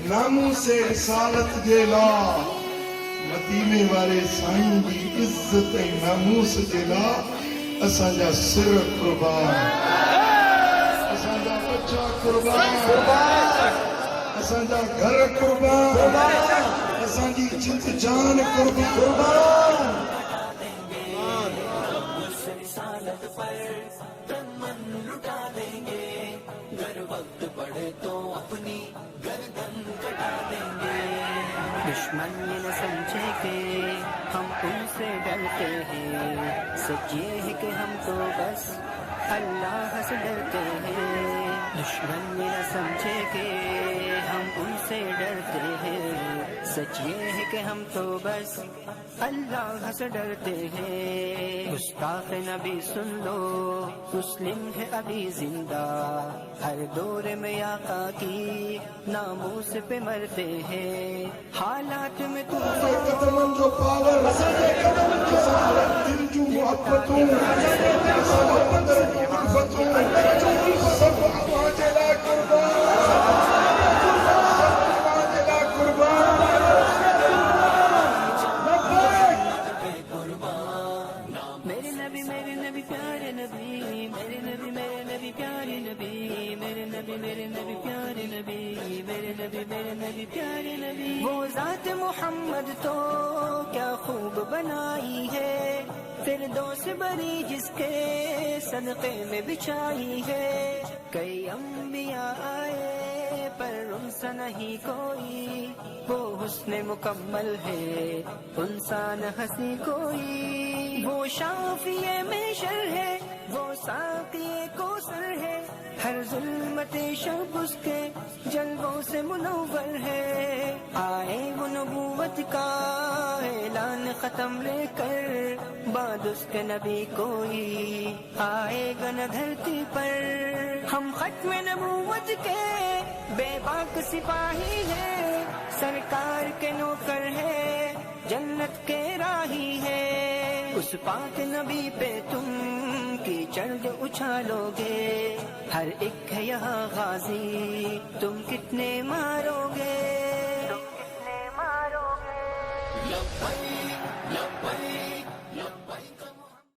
ناموں سے رسالت جیلا مدینے والے سائیں دی عزت ناموس جیلا اسانجا سر قربان اسانجا بچہ قربان اسانجا گھر قربان اسانجی جت جان قربان رسالت پر تن من لٹا دیں گے گر وقت پڑے تو اپنی گردن کٹا دیں گے دشمن یہ نہ سمجھے کہ ہم ان سے ڈرتے ہیں سچ یہ ہے کہ ہم تو بس اللہ سے ڈرتے ہیں دشمن یہ نہ سمجھے کہ ہم ان سے ڈرتے ہیں سچ یہ ہے کہ ہم تو بس اللہ سے ڈرتے ہیں گستاخ نبی سن لو مسلم ہے ابھی زندہ ہر دور میں آقا کی ناموس پہ مرتے ہیں حالات میں تو قدمن جو پاور دل جو محبتوں سب آواجلا قربان میرے نبی پیارے نبی میرے نبی پیارے نبی میرے نبی پیارے نبی میرے نبی پیارے نبی وہ ذات محمد تو کیا خوب بنائی ہے فردوس بری جس کے صدقے میں بچھائی ہے کئی انبیاء آئے پر ان سا نہیں کوئی وہ حسن مکمل ہے انسان ہنسی کوئی وہ شافیے میں شر ہے وہ ساقی کوثر ہے ہر ظلمت شب اس کے جلووں سے منور ہے آئے وہ نبوت کا اعلان ختم لے کر بعد اس کے نبی کوئی آئے گا نہ دھرتی پر ہم ختم نبوت کے بے باک سپاہی ہیں سرکار کے نوکر ہے جنت کے راہی ہے اس پاک نبی پہ تم کیچڑ جو اچھالو گے ہر ایک ہے یہاں غازی تم کتنے مارو گے